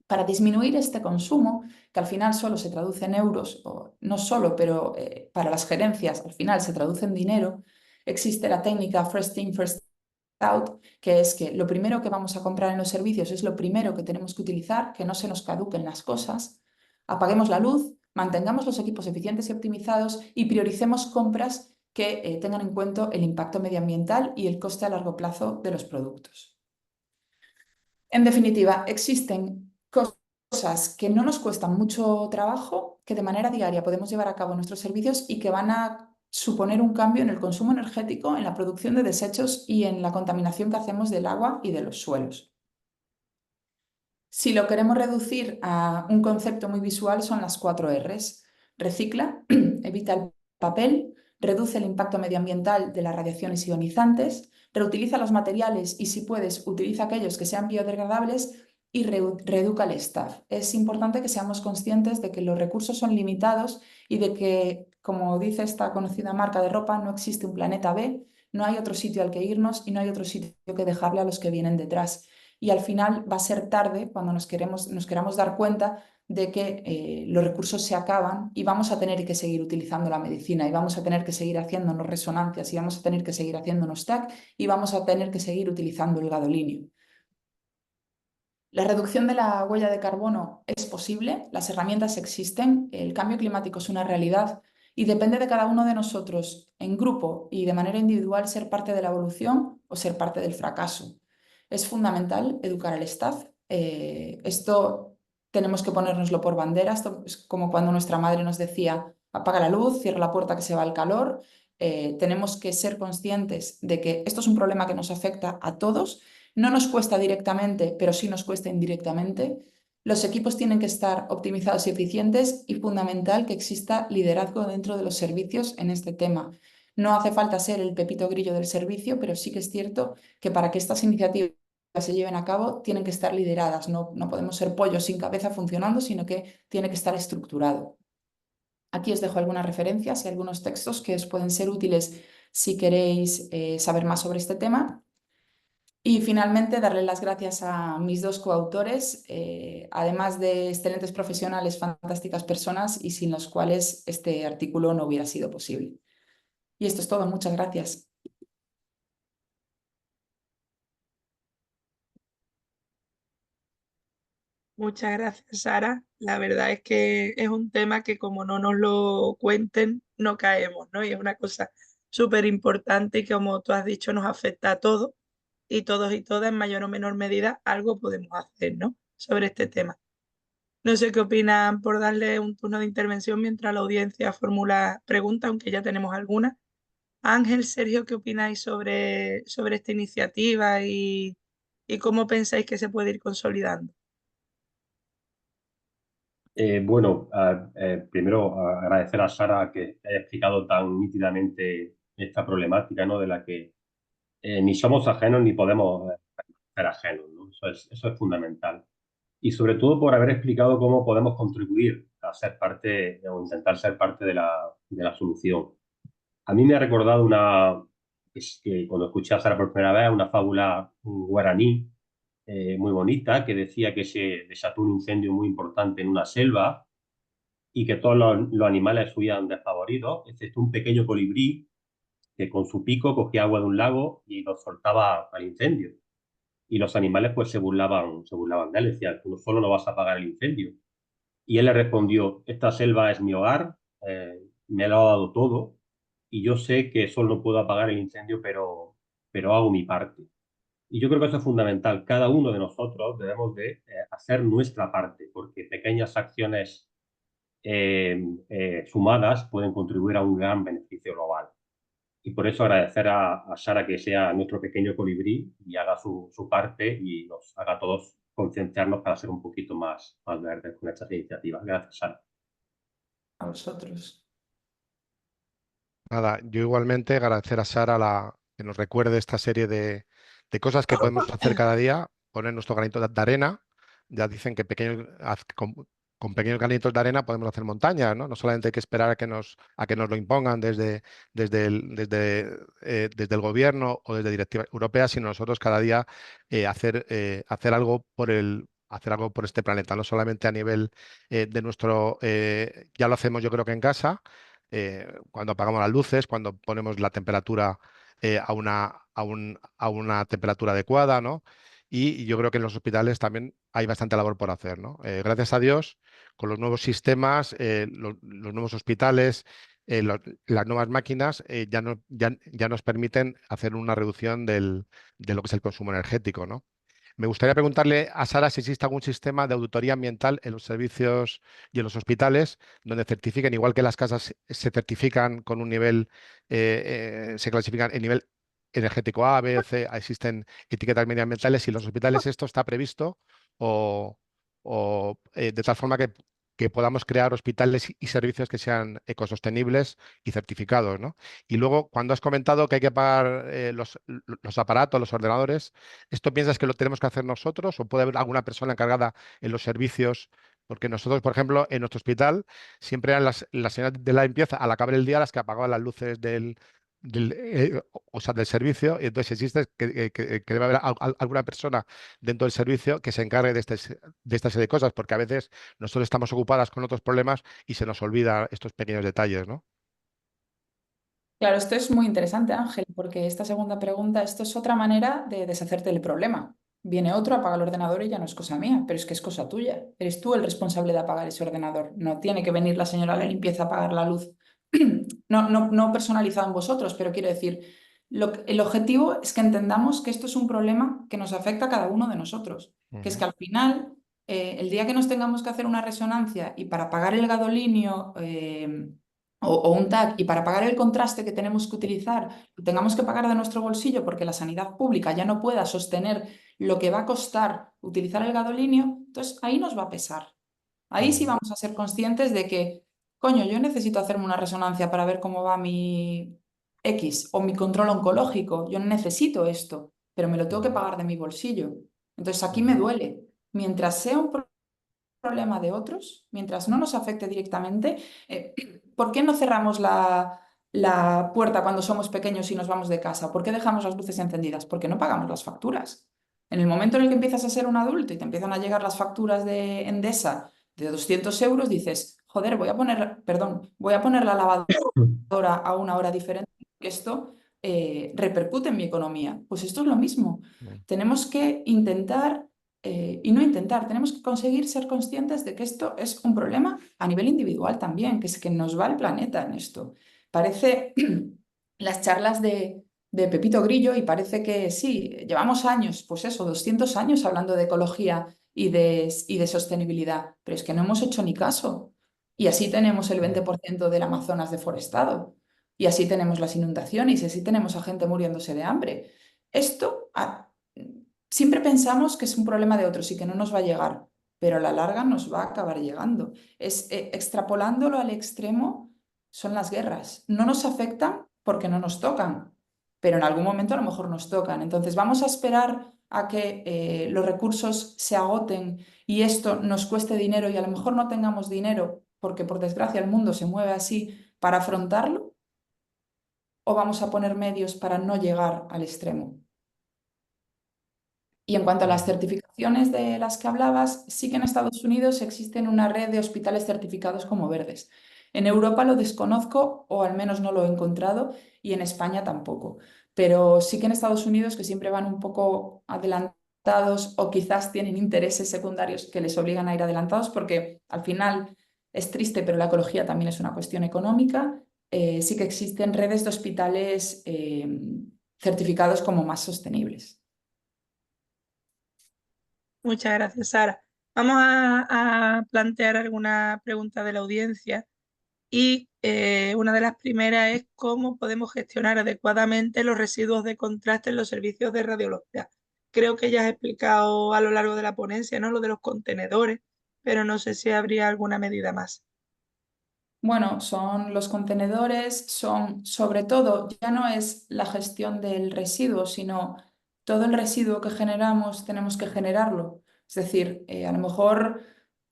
Para disminuir este consumo, que al final solo se traduce en euros, o no solo, pero para las gerencias al final se traduce en dinero, existe la técnica First In, First Out, que es que lo primero que vamos a comprar en los servicios es lo primero que tenemos que utilizar, que no se nos caduquen las cosas, apaguemos la luz, mantengamos los equipos eficientes y optimizados y prioricemos compras que tengan en cuenta el impacto medioambiental y el coste a largo plazo de los productos. En definitiva, existen cosas que no nos cuestan mucho trabajo, que de manera diaria podemos llevar a cabo en nuestros servicios y que van a suponer un cambio en el consumo energético, en la producción de desechos y en la contaminación que hacemos del agua y de los suelos. Si lo queremos reducir a un concepto muy visual, son las 4 Rs. Recicla, evita el papel, reduce el impacto medioambiental de las radiaciones ionizantes, reutiliza los materiales y, si puedes, utiliza aquellos que sean biodegradables y reeduca el staff. Es importante que seamos conscientes de que los recursos son limitados y de que, como dice esta conocida marca de ropa, no existe un planeta B, no hay otro sitio al que irnos y no hay otro sitio que dejarle a los que vienen detrás. Y al final va a ser tarde cuando nos queramos dar cuenta de que los recursos se acaban y vamos a tener que seguir utilizando la medicina y vamos a tener que seguir haciéndonos resonancias y vamos a tener que seguir haciéndonos TAC y vamos a tener que seguir utilizando el gadolinio. La reducción de la huella de carbono es posible, las herramientas existen, el cambio climático es una realidad y depende de cada uno de nosotros en grupo y de manera individual ser parte de la evolución o ser parte del fracaso. Es fundamental educar al staff. Esto tenemos que ponérnoslo por bandera. Esto es como cuando nuestra madre nos decía, apaga la luz, cierra la puerta que se va el calor. Tenemos que ser conscientes de que esto es un problema que nos afecta a todos. No nos cuesta directamente, pero sí nos cuesta indirectamente. Los equipos tienen que estar optimizados y eficientes y fundamental que exista liderazgo dentro de los servicios en este tema. No hace falta ser el pepito grillo del servicio, pero sí que es cierto que para que estas iniciativas se lleven a cabo tienen que estar lideradas. No podemos ser pollos sin cabeza funcionando, sino que tiene que estar estructurado. Aquí os dejo algunas referencias y algunos textos que os pueden ser útiles si queréis saber más sobre este tema. Y finalmente, darle las gracias a mis dos coautores, además de excelentes profesionales, fantásticas personas y sin los cuales este artículo no hubiera sido posible. Y esto es todo. Muchas gracias. Muchas gracias, Sara. La verdad es que es un tema que como no nos lo cuenten, no caemos, ¿no? Y es una cosa súper importante y que, como tú has dicho, nos afecta a todos y todos y todas en mayor o menor medida algo podemos hacer, ¿no? Sobre este tema. No sé qué opinan por darle un turno de intervención mientras la audiencia formula preguntas, aunque ya tenemos algunas. Ángel, Sergio, ¿qué opináis sobre esta iniciativa y cómo pensáis que se puede ir consolidando? Primero agradecer a Sara que haya explicado tan nítidamente esta problemática, ¿no? De la que ni somos ajenos ni podemos ser ajenos, ¿no? Eso es fundamental. Y sobre todo por haber explicado cómo podemos contribuir a ser parte o intentar ser parte de la solución. A mí me ha recordado es que cuando escuché a Sara por primera vez, una fábula guaraní muy bonita que decía que se desató un incendio muy importante en una selva y que todos los animales huían despavoridos, excepto un pequeño colibrí que con su pico cogía agua de un lago y lo soltaba al incendio. Y los animales pues se burlaban de él, decían, tú solo no vas a apagar el incendio. Y él le respondió, esta selva es mi hogar, me lo ha dado todo, y yo sé que solo no puedo apagar el incendio, pero hago mi parte. Y yo creo que eso es fundamental. Cada uno de nosotros debemos de hacer nuestra parte, porque pequeñas acciones sumadas pueden contribuir a un gran beneficio global. Y por eso agradecer a Sara que sea nuestro pequeño colibrí y haga su parte y nos haga a todos concienciarnos para ser un poquito más verdes con estas iniciativas. Gracias, Sara. A vosotros. Nada, yo igualmente agradecer a Sara que nos recuerde esta serie de cosas que podemos hacer cada día, poner nuestro granito de arena. Ya dicen que con pequeños granitos de arena podemos hacer montañas, ¿no? No solamente hay que esperar a que nos lo impongan desde el gobierno o desde directivas europeas, sino nosotros cada día hacer algo hacer algo por este planeta, no solamente a nivel de ya lo hacemos yo creo que en casa, cuando apagamos las luces, cuando ponemos la temperatura a una temperatura adecuada, ¿no? Y yo creo que en los hospitales también hay bastante labor por hacer, ¿no? Gracias a Dios, con los nuevos sistemas, los nuevos hospitales, las nuevas máquinas ya nos permiten hacer una reducción de lo que es el consumo energético, ¿no? Me gustaría preguntarle a Sara si existe algún sistema de auditoría ambiental en los servicios y en los hospitales donde certifiquen, igual que las casas se certifican con un nivel, se clasifican en nivel energético A, B, C, existen etiquetas medioambientales y en los hospitales esto está previsto o, de tal forma que podamos crear hospitales y servicios que sean ecosostenibles y certificados, ¿no? Y luego, cuando has comentado que hay que pagar los aparatos, los ordenadores, ¿esto piensas que lo tenemos que hacer nosotros o puede haber alguna persona encargada en los servicios? Porque nosotros, por ejemplo, en nuestro hospital siempre eran las señoras de la limpieza al acabar el día las que apagaban las luces o sea, del servicio. Y entonces existe que debe haber alguna persona dentro del servicio que se encargue de esta serie de cosas, porque a veces nosotros estamos ocupadas con otros problemas y se nos olvida estos pequeños detalles, ¿no? Claro, esto es muy interesante, Ángel, porque esta segunda pregunta, esto es otra manera de deshacerte del problema. Viene otro, apaga el ordenador y ya no es cosa mía, pero es que es cosa tuya. Eres tú el responsable de apagar ese ordenador. No tiene que venir la señora de la limpieza a apagar la luz. No personalizado en vosotros, pero quiero decir, el objetivo es que entendamos que esto es un problema que nos afecta a cada uno de nosotros. Que es que al final, el día que nos tengamos que hacer una resonancia y para pagar el gadolinio o un TAC y para pagar el contraste que tenemos que utilizar, lo tengamos que pagar de nuestro bolsillo porque la sanidad pública ya no pueda sostener lo que va a costar utilizar el gadolinio, entonces ahí nos va a pesar. Ahí sí vamos a ser conscientes de que, coño, yo necesito hacerme una resonancia para ver cómo va mi X o mi control oncológico. Yo necesito esto, pero me lo tengo que pagar de mi bolsillo. Entonces aquí me duele. Mientras sea un problema de otros, mientras no nos afecte directamente, ¿por qué no cerramos la puerta cuando somos pequeños y nos vamos de casa? ¿Por qué dejamos las luces encendidas? Porque no pagamos las facturas. En el momento en el que empiezas a ser un adulto y te empiezan a llegar las facturas de Endesa de 200 euros, dices, joder, voy a poner la lavadora a una hora diferente, que esto repercute en mi economía. Pues esto es lo mismo. Tenemos que intentar y no intentar, tenemos que conseguir ser conscientes de que esto es un problema a nivel individual también, que es que nos va el planeta en esto. Parece las charlas de Pepito Grillo y parece que sí, llevamos años, pues eso, 200 años hablando de ecología y de sostenibilidad, pero es que no hemos hecho ni caso. Y así tenemos el 20% del Amazonas deforestado, y así tenemos las inundaciones, y así tenemos a gente muriéndose de hambre. Esto siempre pensamos que es un problema de otros y que no nos va a llegar, pero a la larga nos va a acabar llegando. Extrapolándolo al extremo, son las guerras. No nos afectan porque no nos tocan, pero en algún momento a lo mejor nos tocan. Entonces vamos a esperar a que los recursos se agoten y esto nos cueste dinero y a lo mejor no tengamos dinero porque por desgracia el mundo se mueve así para afrontarlo, o vamos a poner medios para no llegar al extremo. Y en cuanto a las certificaciones de las que hablabas, sí que en Estados Unidos existe una red de hospitales certificados como verdes. En Europa lo desconozco o al menos no lo he encontrado y en España tampoco. Pero sí que en Estados Unidos, que siempre van un poco adelantados o quizás tienen intereses secundarios que les obligan a ir adelantados porque al final es triste, pero la ecología también es una cuestión económica. sí que existen redes de hospitales certificados como más sostenibles. Muchas gracias, Sara. Vamos a plantear alguna pregunta de la audiencia y una de las primeras es cómo podemos gestionar adecuadamente los residuos de contraste en los servicios de radiología. Creo que ya has explicado a lo largo de la ponencia, ¿no? Lo de los contenedores, pero no sé si habría alguna medida más. Bueno, son los contenedores, son sobre todo, ya no es la gestión del residuo, sino todo el residuo que generamos tenemos que generarlo. Es decir, a lo mejor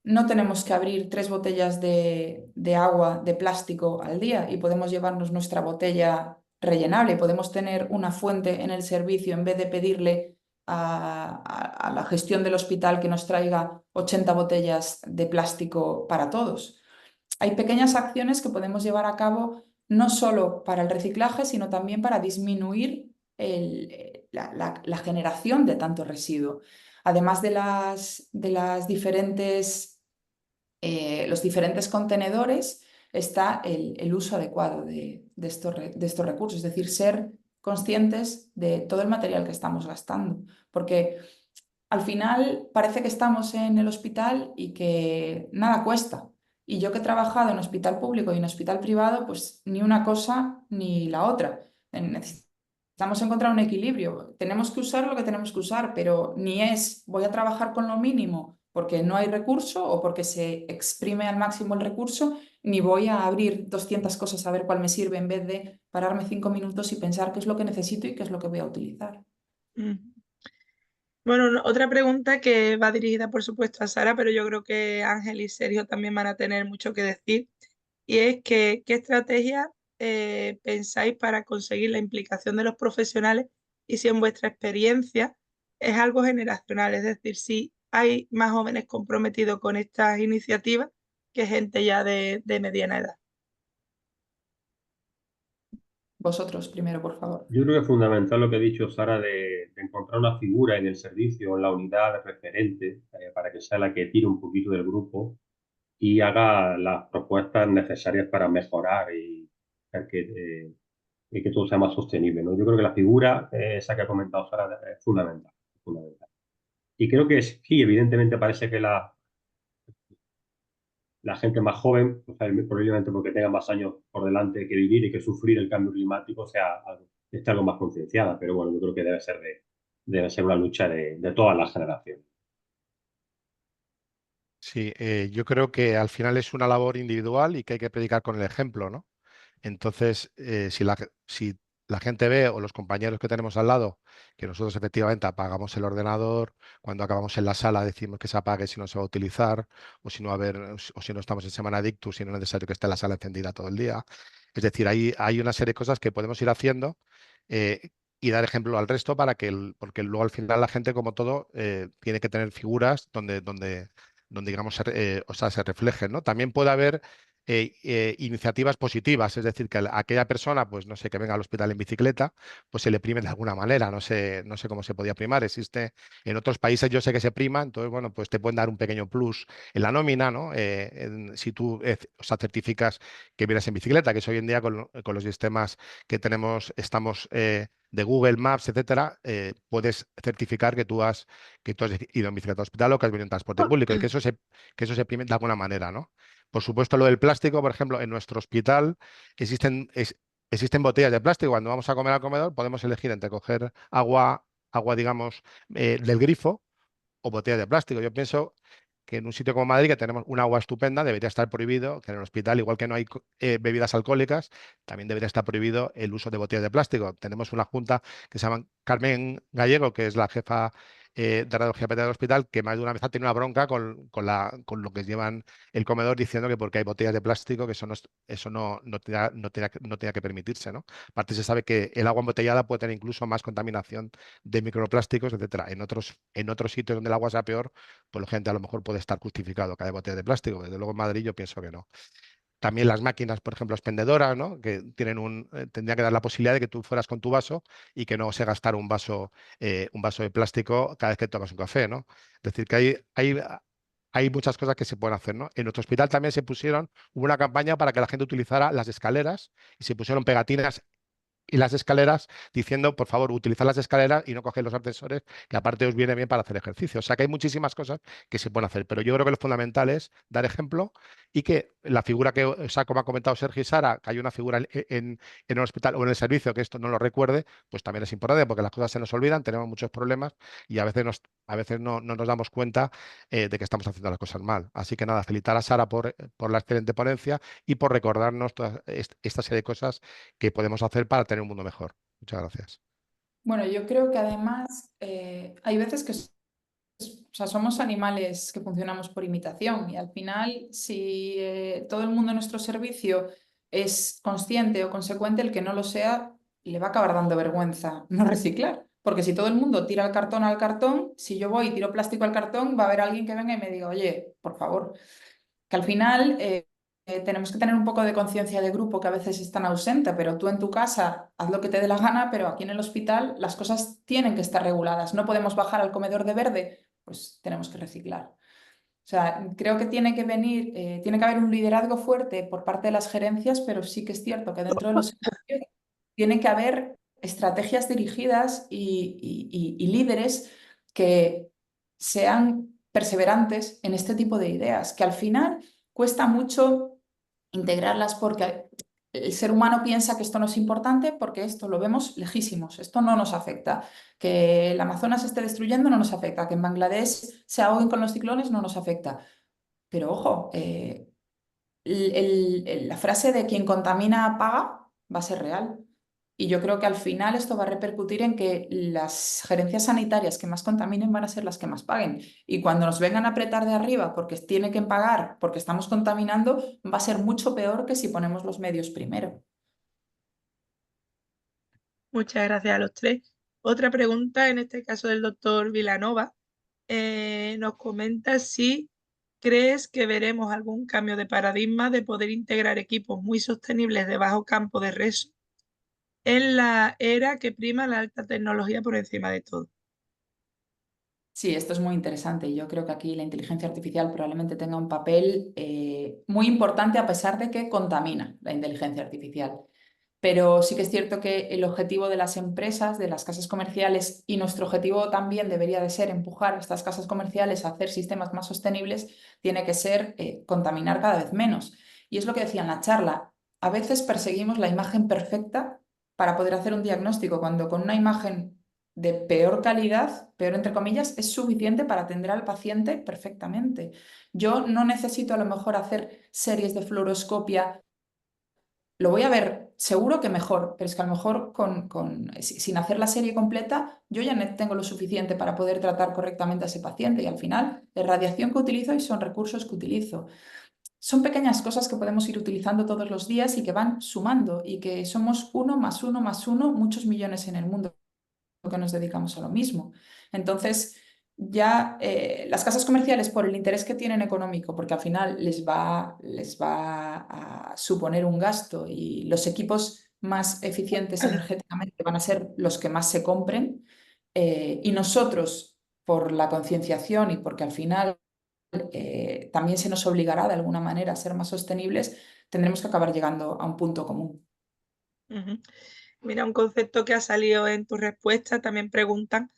no tenemos que abrir 3 botellas de agua de plástico al día y podemos llevarnos nuestra botella rellenable. Podemos tener una fuente en el servicio en vez de pedirle a la gestión del hospital que nos traiga 80 botellas de plástico para todos. Hay pequeñas acciones que podemos llevar a cabo no solo para el reciclaje, sino también para disminuir la generación de tanto residuo. Además de las diferentes, los diferentes contenedores, está el uso adecuado de estos recursos, es decir, ser conscientes de todo el material que estamos gastando, porque al final parece que estamos en el hospital y que nada cuesta. Y yo que he trabajado en hospital público y en hospital privado, pues ni una cosa ni la otra. Necesitamos encontrar un equilibrio. Tenemos que usar lo que tenemos que usar, pero ni es voy a trabajar con lo mínimo porque no hay recurso o porque se exprime al máximo el recurso, ni voy a abrir 200 cosas a ver cuál me sirve en vez de pararme 5 minutos y pensar qué es lo que necesito y qué es lo que voy a utilizar. Mm. Bueno, otra pregunta que va dirigida, por supuesto, a Sara, pero yo creo que Ángel y Sergio también van a tener mucho que decir, y es que, ¿qué estrategia pensáis para conseguir la implicación de los profesionales y si en vuestra experiencia es algo generacional? Es decir, si hay más jóvenes comprometidos con estas iniciativas que gente ya de mediana edad. Vosotros primero, por favor. Yo creo que es fundamental lo que ha dicho Sara de encontrar una figura en el servicio, en la unidad de referente, para que sea la que tire un poquito del grupo y haga las propuestas necesarias para mejorar y que todo sea más sostenible, ¿no? Yo creo que la figura, esa que ha comentado Sara, es fundamental, fundamental. Y creo que sí, evidentemente parece que la gente más joven, o sea, probablemente porque tenga más años por delante que vivir y que sufrir el cambio climático, esté algo más concienciada. Pero bueno, yo creo que debe ser una lucha de todas las generaciones. Sí, yo creo que al final es una labor individual y que hay que predicar con el ejemplo, ¿no? Entonces, si la gente ve o los compañeros que tenemos al lado que nosotros efectivamente apagamos el ordenador, cuando acabamos en la sala decimos que se apague si no se va a utilizar, o si no, o si no estamos en semana de ictus, si no es necesario que esté la sala encendida todo el día. Es decir, hay una serie de cosas que podemos ir haciendo y dar ejemplo al resto porque luego al final la gente, como todo, tiene que tener figuras donde digamos, o sea, se reflejen, ¿no? También puede haber iniciativas positivas, es decir, que aquella persona, pues no sé, que venga al hospital en bicicleta, pues se le prime de alguna manera, no sé cómo se podía primar, existe en otros países, yo sé que se prima, entonces, bueno, pues te pueden dar un pequeño plus en la nómina, ¿no? Si tú, o sea, certificas que vienes en bicicleta, que es hoy en día con los sistemas que tenemos, estamos de Google Maps, etcétera, puedes certificar que tú has ido en bicicleta al hospital o que has venido en transporte público y que eso se prime de alguna manera, ¿no? Por supuesto, lo del plástico, por ejemplo, en nuestro hospital existen botellas de plástico. Cuando vamos a comer al comedor, podemos elegir entre coger agua, digamos, del grifo o botellas de plástico. Yo pienso que en un sitio como Madrid, que tenemos un agua estupenda, debería estar prohibido que en el hospital, igual que no hay bebidas alcohólicas, también debería estar prohibido el uso de botellas de plástico. Tenemos una junta que se llama Carmen Gallego, que es la jefa de radiología pediátrica del hospital, que más de una vez ha tenido una bronca con lo que llevan el comedor diciendo que porque hay botellas de plástico, que eso no tenía que permitirse, ¿no? Aparte se sabe que el agua embotellada puede tener incluso más contaminación de microplásticos, etcétera. En otros sitios donde el agua sea peor, pues la gente a lo mejor puede estar justificado que haya botellas de plástico. Desde luego en Madrid yo pienso que no. También las máquinas, por ejemplo, expendedoras, ¿no? Que tendría que dar la posibilidad de que tú fueras con tu vaso y que no se gastara un vaso de plástico cada vez que tomas un café, ¿no? Es decir, que hay muchas cosas que se pueden hacer, ¿no? En nuestro hospital también hubo una campaña para que la gente utilizara las escaleras y se pusieron pegatinas y las escaleras diciendo, por favor, utilizad las escaleras y no coged los ascensores, que aparte os viene bien para hacer ejercicio. O sea que hay muchísimas cosas que se pueden hacer, pero yo creo que lo fundamental es dar ejemplo y que la figura que, o sea, como ha comentado Sergio y Sara, que hay una figura en un hospital o en el servicio que esto no lo recuerde, pues también es importante porque las cosas se nos olvidan, tenemos muchos problemas y a veces no nos damos cuenta de que estamos haciendo las cosas mal. Así que nada, felicitar a Sara por la excelente ponencia y por recordarnos toda esta serie de cosas que podemos hacer para tener un mundo mejor. Muchas gracias. Bueno, yo creo que además hay veces que o sea, somos animales que funcionamos por imitación y al final, si todo el mundo en nuestro servicio es consciente o consecuente, el que no lo sea le va a acabar dando vergüenza no reciclar. Porque si todo el mundo tira el cartón al cartón, si yo voy y tiro plástico al cartón, va a haber alguien que venga y me diga, oye, por favor, que al final tenemos que tener un poco de conciencia de grupo que a veces es tan ausente, pero tú en tu casa haz lo que te dé la gana, pero aquí en el hospital las cosas tienen que estar reguladas. No podemos bajar al comedor de verde, pues tenemos que reciclar. O sea, creo que tiene que venir, tiene que haber un liderazgo fuerte por parte de las gerencias, pero sí que es cierto que dentro de los servicios tiene que haber estrategias dirigidas y líderes que sean perseverantes en este tipo de ideas, que al final cuesta mucho integrarlas porque el ser humano piensa que esto no es importante porque esto lo vemos lejísimos, esto no nos afecta. Que el Amazonas se esté destruyendo no nos afecta, que en Bangladesh se ahoguen con los ciclones no nos afecta. Pero ojo, la frase de quien contamina paga va a ser real. Y yo creo que al final esto va a repercutir en que las gerencias sanitarias que más contaminen van a ser las que más paguen. Y cuando nos vengan a apretar de arriba porque tienen que pagar, porque estamos contaminando, va a ser mucho peor que si ponemos los medios primero. Muchas gracias a los tres. Otra pregunta, en este caso del doctor Vilanova, nos comenta si crees que veremos algún cambio de paradigma de poder integrar equipos muy sostenibles de bajo campo de riesgo en la era que prima la alta tecnología por encima de todo. Sí, esto es muy interesante y yo creo que aquí la inteligencia artificial probablemente tenga un papel muy importante a pesar de que contamina la inteligencia artificial. Pero sí que es cierto que el objetivo de las empresas, de las casas comerciales y nuestro objetivo también debería de ser empujar a estas casas comerciales a hacer sistemas más sostenibles, tiene que ser contaminar cada vez menos. Y es lo que decía en la charla, a veces perseguimos la imagen perfecta para poder hacer un diagnóstico, cuando con una imagen de peor calidad, peor entre comillas, es suficiente para atender al paciente perfectamente. Yo no necesito a lo mejor hacer series de fluoroscopia. Lo voy a ver seguro que mejor, pero es que a lo mejor sin hacer la serie completa yo ya no tengo lo suficiente para poder tratar correctamente a ese paciente y al final es radiación que utilizo y son recursos que utilizo. Son pequeñas cosas que podemos ir utilizando todos los días y que van sumando y que somos uno más uno más uno, muchos millones en el mundo que nos dedicamos a lo mismo. Entonces, ya las casas comerciales, por el interés que tienen económico, porque al final les va a suponer un gasto y los equipos más eficientes energéticamente van a ser los que más se compren, y nosotros, por la concienciación y porque al final también se nos obligará de alguna manera a ser más sostenibles, tendremos que acabar llegando a un punto común. Ujú. Mira, un concepto que ha salido en tu respuesta, también preguntan,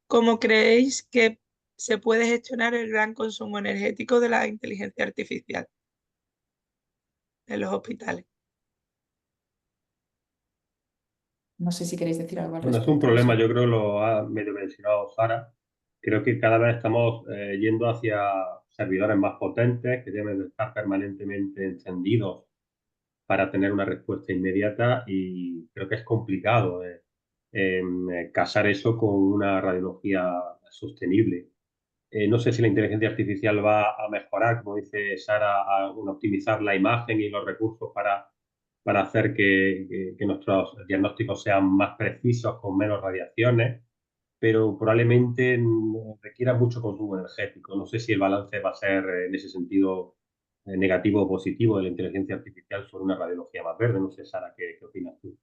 ¿cómo creéis que se puede gestionar el gran consumo energético de la inteligencia artificial en los hospitales? No sé si queréis decir algo al Bueno, es un respecto. problema, yo creo que lo ha medio mencionado Sara. Creo que cada vez estamos yendo hacia servidores más potentes que deben de estar permanentemente encendidos para tener una respuesta inmediata y creo que es complicado casar eso con una radiología sostenible. No sé si la inteligencia artificial va a mejorar, como dice Sara, a optimizar la imagen y los recursos para hacer que nuestros diagnósticos sean más precisos, con menos radiaciones, pero probablemente requiera mucho consumo energético. No sé si el balance va a ser en ese sentido negativo o positivo de la inteligencia artificial sobre una radiología más verde. No sé, Sara, ¿qué opinas tú?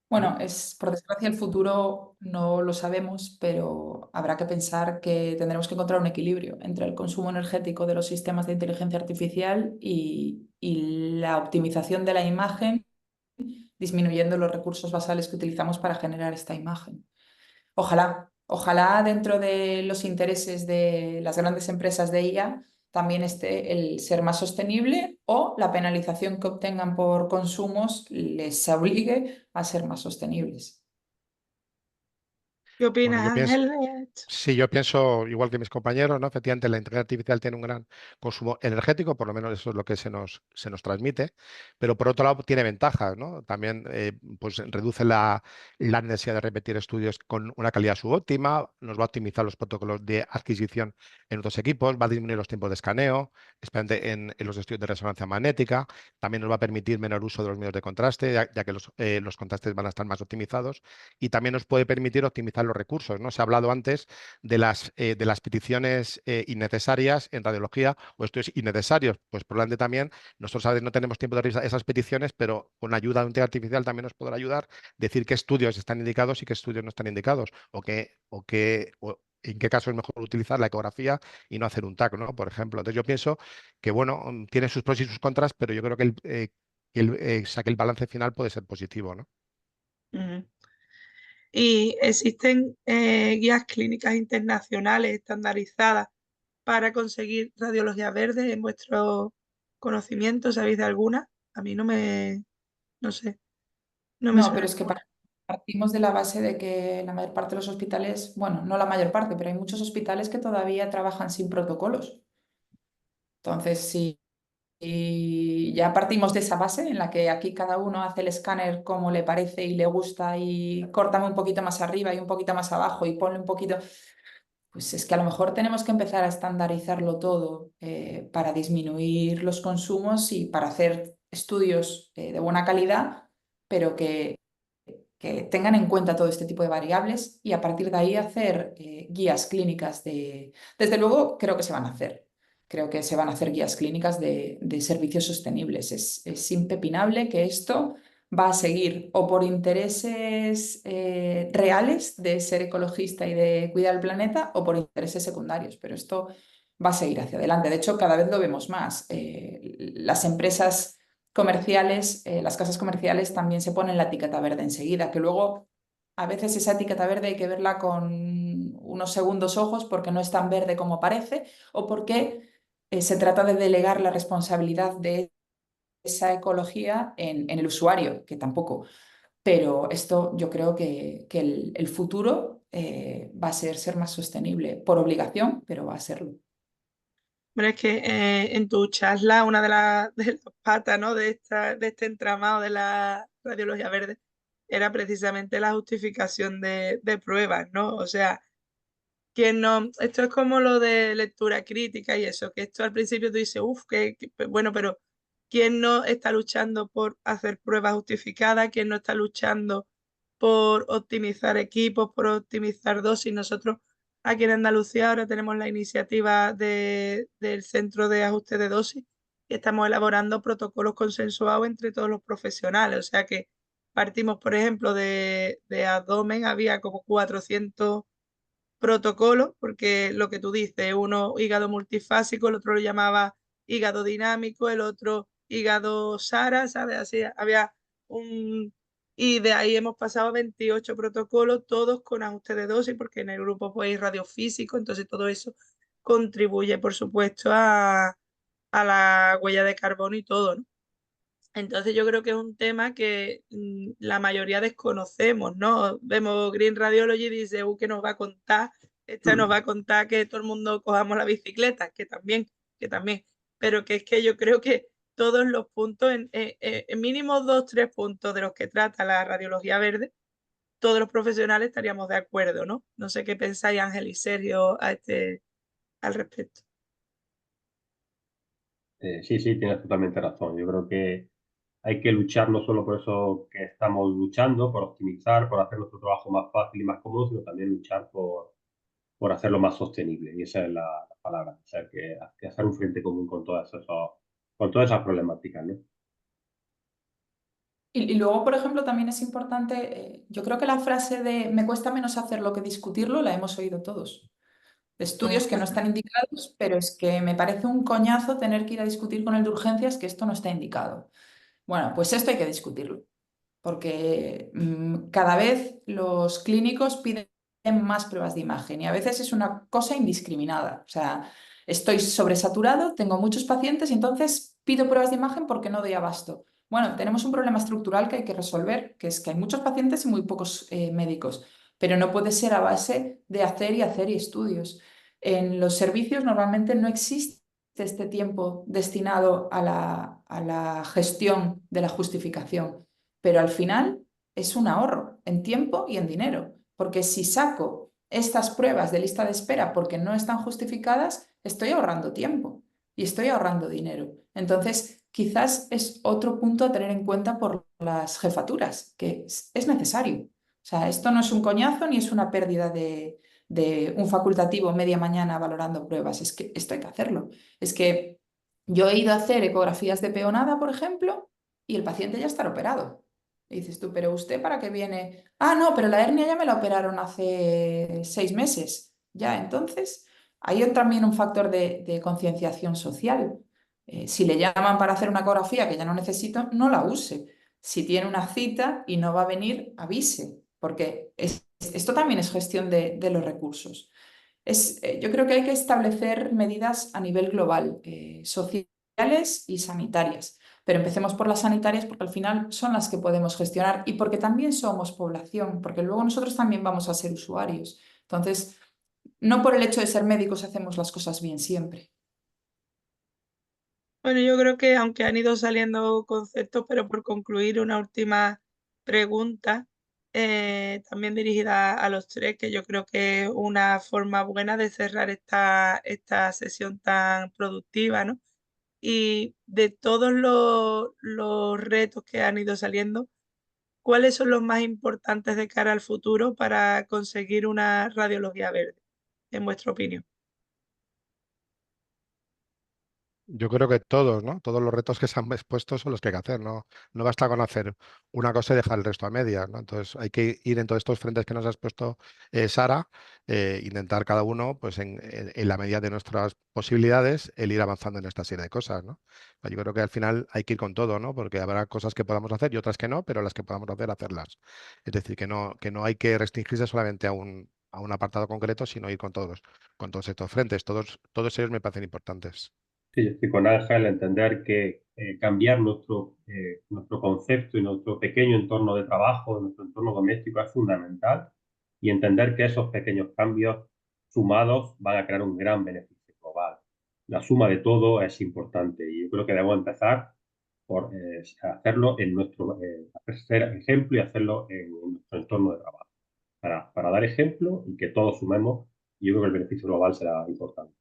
Bueno, por desgracia el futuro no lo sabemos, pero habrá que pensar que tendremos que encontrar un equilibrio entre el consumo energético de los sistemas de inteligencia artificial y la optimización de la imagen, disminuyendo los recursos basales que utilizamos para generar esta imagen. Ojalá dentro de los intereses de las grandes empresas de IA también esté el ser más sostenible o la penalización que obtengan por consumos les obligue a ser más sostenibles. ¿Qué Bueno, opinas, yo pienso, Ángel, de esto? sí, yo pienso igual que mis compañeros, ¿no? Efectivamente, la inteligencia artificial tiene un gran consumo energético, por lo menos eso es lo que se nos transmite, pero por otro lado tiene ventajas, ¿no? También pues reduce la necesidad de repetir estudios con una calidad subóptima, nos va a optimizar los protocolos de adquisición en otros equipos, va a disminuir los tiempos de escaneo, especialmente en los estudios de resonancia magnética, también nos va a permitir menor uso de los medios de contraste, ya que los contrastes van a estar más optimizados, y también nos puede permitir optimizar los recursos, ¿no? Se ha hablado antes de las peticiones innecesarias en radiología o estudios innecesarios. Pues probablemente también nosotros a veces no tenemos tiempo de revisar esas peticiones, pero con ayuda de un inteligencia artificial también nos podrá ayudar a decir qué estudios están indicados y qué estudios no están indicados, o en qué caso es mejor utilizar la ecografía y no hacer un TAC, ¿no? Por ejemplo. Entonces yo pienso que, bueno, tiene sus pros y sus contras, pero yo creo que el balance final puede ser positivo, ¿no? Ujú. Y existen guías clínicas internacionales estandarizadas para conseguir radiología verde en vuestro conocimiento, ¿sabéis de alguna? A mí no sé, no me No, suena pero es que ninguna. partimos de la base de que la mayor parte de los hospitales, bueno, no la mayor parte, pero hay muchos hospitales que todavía trabajan sin protocolos. Entonces, si ya partimos de esa base en la que aquí cada uno hace el escáner como le parece y le gusta y córtame un poquito más arriba y un poquito más abajo y ponle un poquito, pues es que a lo mejor tenemos que empezar a estandarizarlo todo para disminuir los consumos y para hacer estudios de buena calidad, pero que tengan en cuenta todo este tipo de variables y a partir de ahí hacer guías clínicas de... Desde luego, creo que se van a hacer. Creo que se van a hacer guías clínicas de servicios sostenibles. Es impepinable que esto va a seguir o por intereses reales de ser ecologista y de cuidar el planeta o por intereses secundarios, pero esto va a seguir hacia adelante. De hecho, cada vez lo vemos más. Las empresas comerciales, las casas comerciales también se ponen la etiqueta verde enseguida, que luego a veces esa etiqueta verde hay que verla con unos segundos ojos porque no es tan verde como parece o porque se trata de delegar la responsabilidad de esa ecología en el usuario, que tampoco. Pero esto yo creo que el futuro va a ser más sostenible por obligación, pero va a serlo. Bueno, es que en tu charla, una de las patas, ¿no? de este entramado de la radiología verde era precisamente la justificación de pruebas, ¿no? O sea, no, esto es como lo de lectura crítica y eso, que esto al principio tú dices, uff, bueno, pero ¿quién no está luchando por hacer pruebas justificadas? ¿Quién no está luchando por optimizar equipos, por optimizar dosis? Nosotros aquí en Andalucía ahora tenemos la iniciativa del Centro de Ajuste de Dosis y estamos elaborando protocolos consensuados entre todos los profesionales. O sea que partimos, por ejemplo, de abdomen, había como 400 protocolo, porque lo que tú dices, uno hígado multifásico, el otro lo llamaba hígado dinámico, el otro hígado SARA, ¿sabes? Así había un... Y de ahí hemos pasado a 28 protocolos, todos con ajuste de dosis, porque en el grupo pues hay radiofísico, entonces todo eso contribuye, por supuesto, a la huella de carbono y todo, ¿no? Entonces yo creo que es un tema que la mayoría desconocemos, ¿no? Vemos Green Radiology y dice, ¿qué nos va a contar? Esta nos va a contar que todo el mundo cojamos la bicicleta, que también, pero que es que yo creo que todos los puntos, en mínimo 2, 3 puntos de los que trata la radiología verde, todos los profesionales estaríamos de acuerdo, ¿no? No sé qué pensáis, Ángel y Sergio, al respecto. Sí, sí, tienes totalmente razón. Yo creo que hay que luchar no solo por eso que estamos luchando, por optimizar, por hacer nuestro trabajo más fácil y más cómodo, sino también luchar por hacerlo más sostenible. Y esa es la palabra. O sea, que hacer un frente común con todas esas problemáticas, ¿no? Y luego, por ejemplo, también es importante, yo creo que la frase de me cuesta menos hacerlo que discutirlo la hemos oído todos. De estudios que no están indicados, pero es que me parece un coñazo tener que ir a discutir con el de urgencias que esto no está indicado. Bueno, pues esto hay que discutirlo, porque cada vez los clínicos piden más pruebas de imagen y a veces es una cosa indiscriminada. O sea, estoy sobresaturado, tengo muchos pacientes y entonces pido pruebas de imagen porque no doy abasto. Bueno, tenemos un problema estructural que hay que resolver, que es que hay muchos pacientes y muy pocos médicos, pero no puede ser a base de hacer y estudios. En los servicios normalmente no existe este tiempo destinado a la gestión de la justificación, pero al final es un ahorro en tiempo y en dinero, porque si saco estas pruebas de lista de espera porque no están justificadas, estoy ahorrando tiempo y estoy ahorrando dinero. Entonces, quizás es otro punto a tener en cuenta por las jefaturas, que es necesario. O sea, esto no es un coñazo ni es una pérdida de un facultativo media mañana valorando pruebas, es que esto hay que hacerlo. Es que yo he ido a hacer ecografías de peonada, por ejemplo, y el paciente ya está operado. Y dices tú, ¿pero usted para qué viene? Ah, no, pero la hernia ya me la operaron hace 6 meses. Ya, entonces, hay también un factor de concienciación social. Si le llaman para hacer una ecografía que ya no necesito, no la use. Si tiene una cita y no va a venir, avise, porque esto también es gestión de los recursos. Yo creo que hay que establecer medidas a nivel global, sociales y sanitarias. Pero empecemos por las sanitarias porque al final son las que podemos gestionar y porque también somos población, porque luego nosotros también vamos a ser usuarios. Entonces, no por el hecho de ser médicos hacemos las cosas bien siempre. Bueno, yo creo que aunque han ido saliendo conceptos, pero por concluir una última pregunta, también dirigida a los tres, que yo creo que es una forma buena de cerrar esta sesión tan productiva, ¿no? Y de todos los retos que han ido saliendo, ¿cuáles son los más importantes de cara al futuro para conseguir una radiología verde, en vuestra opinión? Yo creo que todos, ¿no? Todos los retos que se han expuesto son los que hay que hacer, ¿no? No basta con hacer una cosa y dejar el resto a medias, ¿no? Entonces hay que ir en todos estos frentes que nos ha expuesto Sara, intentar cada uno, pues en la medida de nuestras posibilidades, el ir avanzando en esta serie de cosas, ¿no? Yo creo que al final hay que ir con todo, ¿no? Porque habrá cosas que podamos hacer y otras que no, pero las que podamos hacer, hacerlas. Es decir, que no hay que restringirse solamente a un apartado concreto, sino ir con todos estos frentes. Todos ellos me parecen importantes. Sí, yo estoy con Ángel, entender que cambiar nuestro concepto y nuestro pequeño entorno de trabajo, nuestro entorno doméstico es fundamental y entender que esos pequeños cambios sumados van a crear un gran beneficio global. La suma de todo es importante y yo creo que debemos empezar por hacerlo hacer ejemplo y hacerlo en nuestro entorno de trabajo, para dar ejemplo y que todos sumemos, y yo creo que el beneficio global será importante.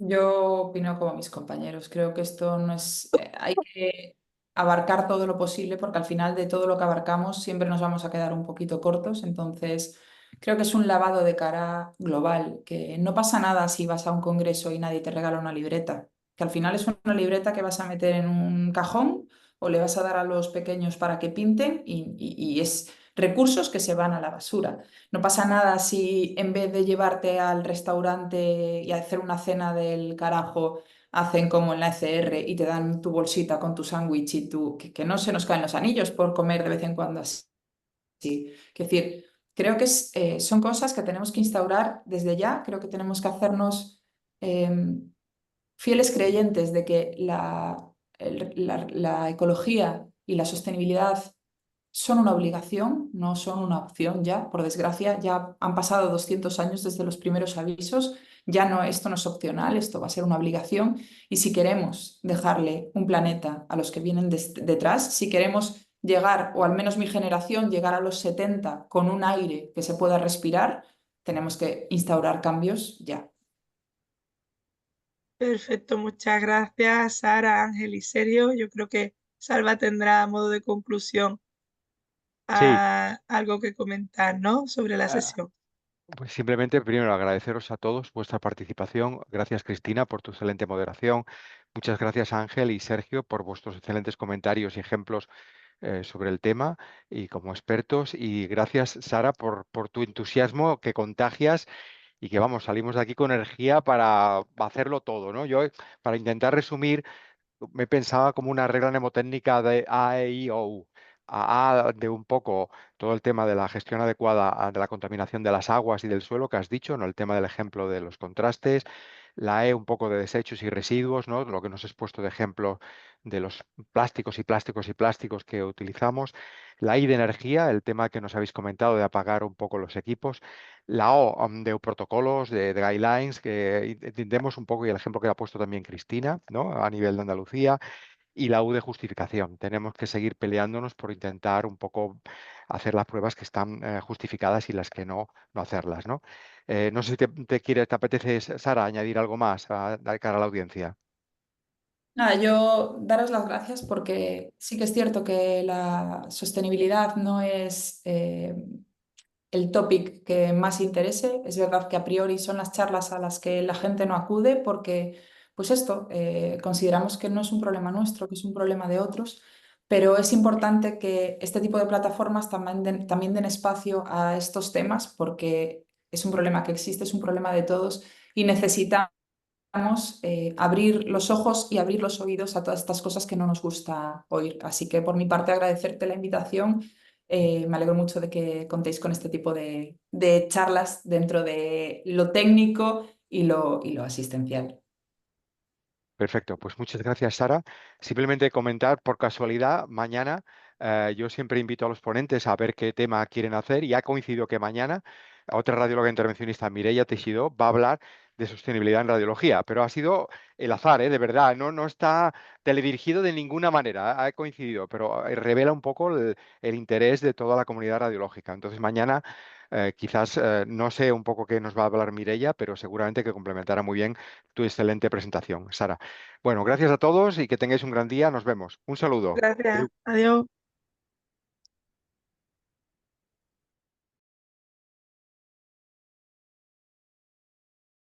Yo opino como mis compañeros. Creo que esto no es... hay que abarcar todo lo posible porque al final de todo lo que abarcamos siempre nos vamos a quedar un poquito cortos. Entonces, creo que es un lavado de cara global, que no pasa nada si vas a un congreso y nadie te regala una libreta, que al final es una libreta que vas a meter en un cajón o le vas a dar a los pequeños para que pinten y es recursos que se van a la basura. No pasa nada si en vez de llevarte al restaurante y hacer una cena del carajo, hacen como en la ECR y te dan tu bolsita con tu sándwich y que no se nos caen los anillos por comer de vez en cuando así. Es decir, creo que son cosas que tenemos que instaurar desde ya. Creo que tenemos que hacernos fieles creyentes de que la ecología y la sostenibilidad son una obligación, no son una opción ya. Por desgracia, ya han pasado 200 años desde los primeros avisos. Ya no, esto no es opcional, esto va a ser una obligación. Y si queremos dejarle un planeta a los que vienen detrás, si queremos llegar, o al menos mi generación, llegar a los 70 con un aire que se pueda respirar, tenemos que instaurar cambios ya. Perfecto, muchas gracias, Sara, Ángel y Sergio. Yo creo que Salva tendrá a modo de conclusión Sí, algo que comentar, ¿no? Sobre la sesión. Pues simplemente, primero, agradeceros a todos vuestra participación. Gracias, Cristina, por tu excelente moderación. Muchas gracias, Ángel y Sergio, por vuestros excelentes comentarios y ejemplos sobre el tema y como expertos. Y gracias, Sara, por tu entusiasmo que contagias y que, vamos, salimos de aquí con energía para hacerlo todo, ¿no? Yo, para intentar resumir, me pensaba como una regla mnemotécnica de A, E, I, O, U. A de un poco todo el tema de la gestión adecuada de la contaminación de las aguas y del suelo que has dicho, ¿no? El tema del ejemplo de los contrastes. La E un poco de desechos y residuos, ¿no? Lo que nos has puesto de ejemplo de los plásticos y plásticos y plásticos que utilizamos. La I de energía, el tema que nos habéis comentado de apagar un poco los equipos. La O de protocolos, de guidelines, que entendemos un poco, y el ejemplo que ha puesto también Cristina, ¿no? A nivel de Andalucía. Y la U de justificación. Tenemos que seguir peleándonos por intentar un poco hacer las pruebas que están justificadas y las que no, no hacerlas, ¿no? No sé si te apetece, Sara, añadir algo más de cara a la audiencia. Nada, yo daros las gracias porque sí que es cierto que la sostenibilidad no es el topic que más interese. Es verdad que a priori son las charlas a las que la gente no acude porque, pues esto, consideramos que no es un problema nuestro, que es un problema de otros, pero es importante que este tipo de plataformas también den espacio a estos temas porque es un problema que existe, es un problema de todos y necesitamos abrir los ojos y abrir los oídos a todas estas cosas que no nos gusta oír. Así que por mi parte agradecerte la invitación. Me alegro mucho de que contéis con este tipo de charlas dentro de lo técnico y lo asistencial. Perfecto, pues muchas gracias, Sara. Simplemente comentar por casualidad, mañana yo siempre invito a los ponentes a ver qué tema quieren hacer y ha coincidido que mañana otra radióloga intervencionista, Mireia Teixidó, va a hablar de sostenibilidad en radiología, pero ha sido el azar, de verdad, no está teledirigido de ninguna manera, ha coincidido, pero revela un poco el interés de toda la comunidad radiológica. Entonces mañana quizás no sé un poco qué nos va a hablar Mireia, pero seguramente que complementará muy bien tu excelente presentación, Sara. Bueno, gracias a todos y que tengáis un gran día. Nos vemos. Un saludo. Gracias. Adeu. Adiós.